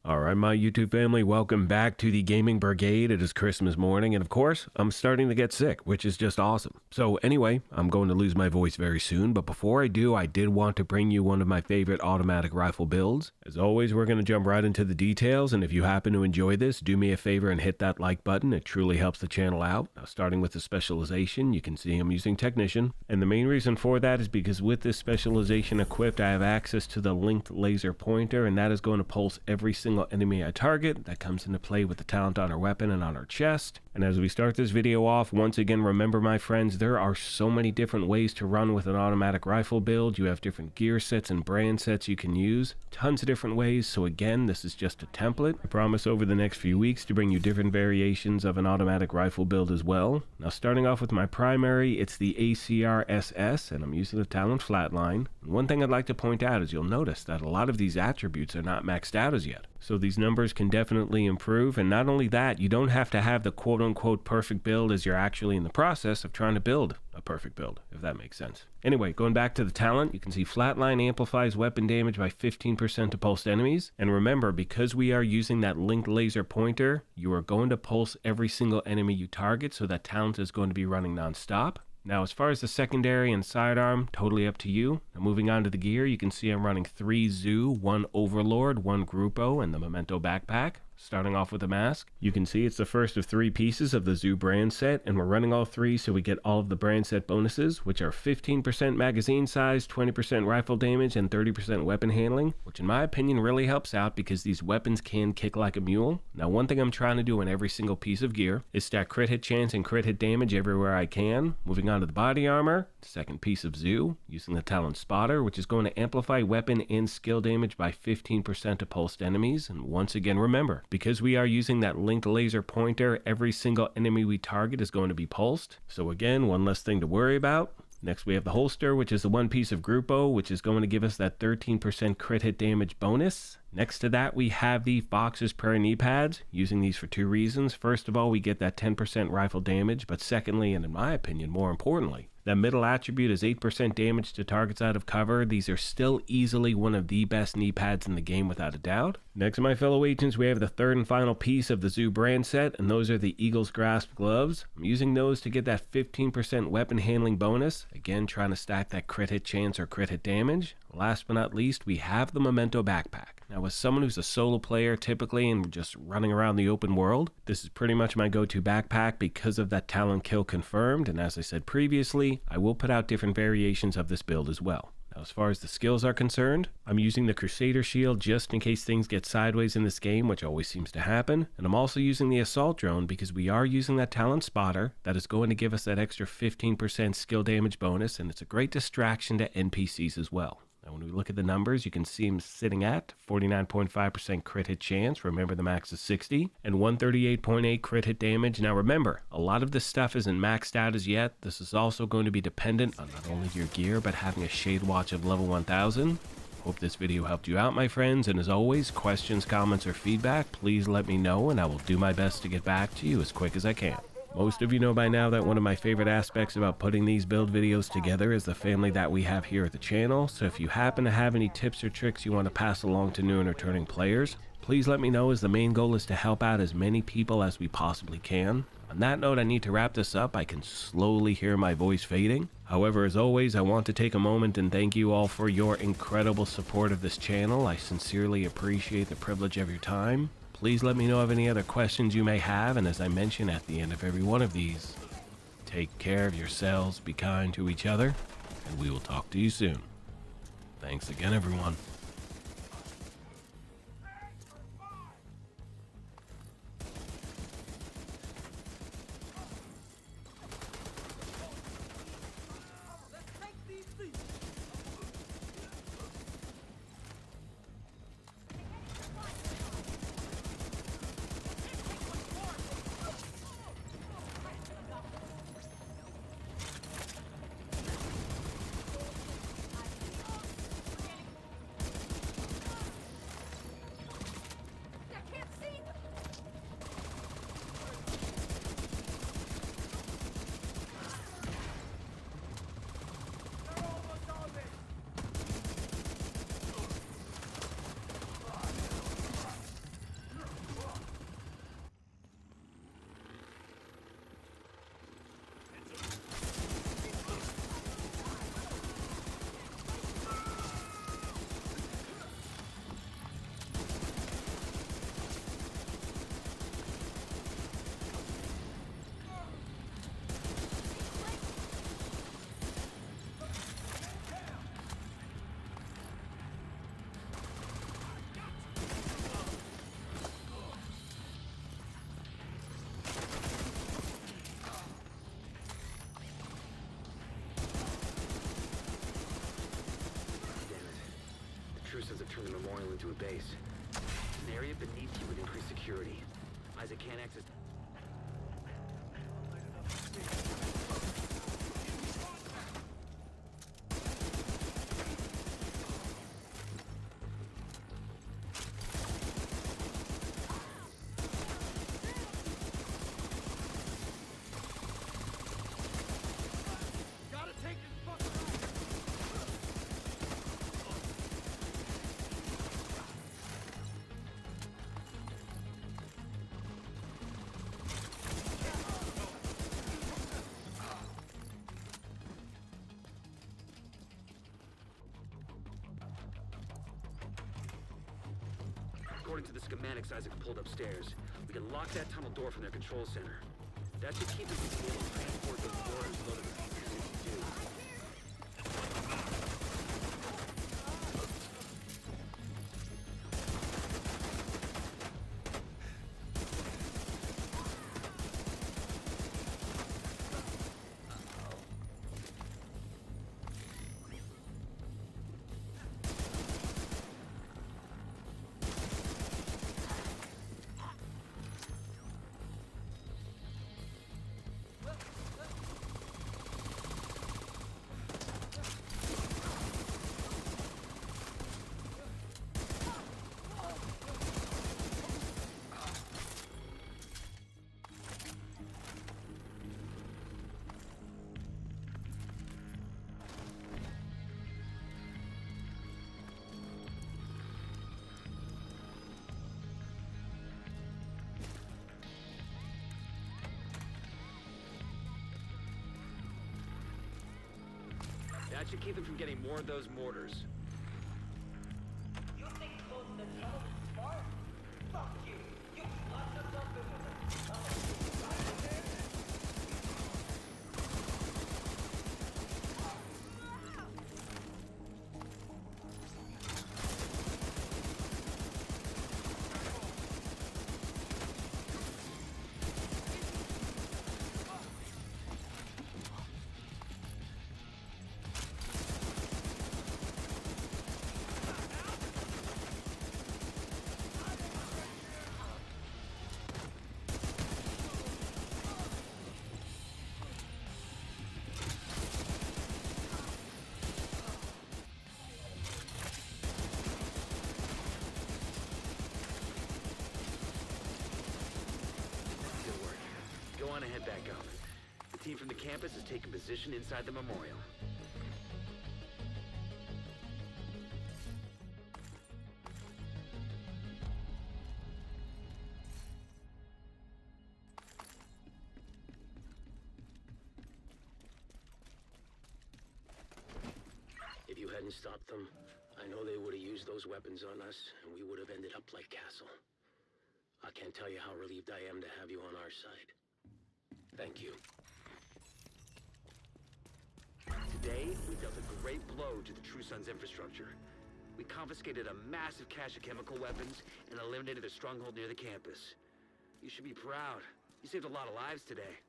Alright, my YouTube family, welcome back to the Gaming Brigade. It is Christmas morning, and of course, I'm starting to get sick, which is just awesome. So anyway, I'm going to lose my voice very soon, but before I do, I did want to bring you one of my favorite automatic rifle builds. As always, we're going to jump right into the details, and if you happen to enjoy this, do me a favor and hit that like button. It truly helps the channel out. Now, starting with the specialization, you can see I'm using Technician, and the main reason for that is because with this specialization equipped, I have access to the linked laser pointer, and that is going to pulse every single enemy I target. That comes into play with the talent on our weapon and on our chest. And as we start this video off, once again, remember my friends, there are so many different ways to run with an automatic rifle build. You have different gear sets and brand sets you can use, tons of different ways. So again, this is just a template. I promise over the next few weeks to bring you different variations of an automatic rifle build as well. Now starting off with my primary, it's the ACR SS, and I'm using the talent flatline. And one thing I'd like to point out is you'll notice that a lot of these attributes are not maxed out as yet. So these numbers can definitely improve, and not only that, you don't have to have the quote-unquote perfect build as you're actually in the process of trying to build a perfect build, if that makes sense. Anyway, going back to the talent, you can see flatline amplifies weapon damage by 15% to pulsed enemies. And remember, because we are using that linked laser pointer, you are going to pulse every single enemy you target, so that talent is going to be running non-stop. Now, as far as the secondary and sidearm, totally up to you. Now, moving on to the gear, you can see I'm running 3 Zoo, 1 Overlord, 1 Grupo, and the Memento backpack. Starting off with the mask, you can see it's the first of 3 pieces of the Zoo brand set, and we're running all 3 so we get all of the brand set bonuses, which are 15% magazine size, 20% rifle damage, and 30% weapon handling, which in my opinion really helps out because these weapons can kick like a mule. Now, one thing I'm trying to do in every single piece of gear is stack crit hit chance and crit hit damage everywhere I can. Moving on to the body armor, second piece of Zoo, using the talent spotter, which is going to amplify weapon and skill damage by 15% to pulsed enemies. And once again, remember, because we are using that linked laser pointer, every single enemy we target is going to be pulsed. So again, one less thing to worry about. Next, we have the holster, which is the one piece of Grupo, which is going to give us that 13% crit hit damage bonus. Next to that, we have the Fox's Prayer knee pads, using these for 2 reasons. First of all, we get that 10% rifle damage, but secondly, and in my opinion, more importantly, that middle attribute is 8% damage to targets out of cover. These are still easily one of the best knee pads in the game without a doubt. Next, my fellow agents, we have the third and final piece of the Zoo brand set, and those are the Eagle's Grasp gloves. I'm using those to get that 15% weapon handling bonus. Again, trying to stack that crit hit chance or crit hit damage. Last but not least, we have the Memento backpack. Now, as someone who's a solo player typically and just running around the open world, this is pretty much my go-to backpack because of that talent kill confirmed. And as I said previously, I will put out different variations of this build as well. Now, as far as the skills are concerned, I'm using the Crusader shield just in case things get sideways in this game, which always seems to happen. And I'm also using the assault drone because we are using that talent spotter that is going to give us that extra 15% skill damage bonus, and it's a great distraction to NPCs as well. Now, when we look at the numbers, you can see him sitting at 49.5% crit hit chance. Remember, the max is 60, and 138.8 crit hit damage. Now, remember, a lot of this stuff isn't maxed out as yet. This is also going to be dependent on not only your gear, but having a shade watch of level 1000. Hope this video helped you out, my friends. And as always, questions, comments, or feedback, please let me know, and I will do my best to get back to you as quick as I can. Most of you know by now that one of my favorite aspects about putting these build videos together is the family that we have here at the channel. So if you happen to have any tips or tricks you want to pass along to new and returning players, please let me know, as the main goal is to help out as many people as we possibly can. On that note, I need to wrap this up. I can slowly hear my voice fading. However, as always, I want to take a moment and thank you all for your incredible support of this channel. I sincerely appreciate the privilege of your time. Please let me know of any other questions you may have, and as I mention at the end of every one of these, take care of yourselves, be kind to each other, and we will talk to you soon. Thanks again, everyone. Sons have turned the memorial into a base. An area beneath you with increased security. Isaac can't access... According to the schematics Isaac pulled upstairs, we can lock that tunnel door from their control center. That should keep them from being able to transport those orders loaded with P-62. That should keep them from getting more of those mortars. You think closing the tunnel is smart? Fuck you! You locked yourself in the tunnel. Go on and head back up. The team from the campus has taken position inside the memorial. If you hadn't stopped them, I know they would have used those weapons on us, and we would have ended up like Castle. I can't tell you how relieved I am to have you on our side. Thank you. Today, we dealt a great blow to the True Sons infrastructure. We confiscated a massive cache of chemical weapons and eliminated their stronghold near the campus. You should be proud. You saved a lot of lives today.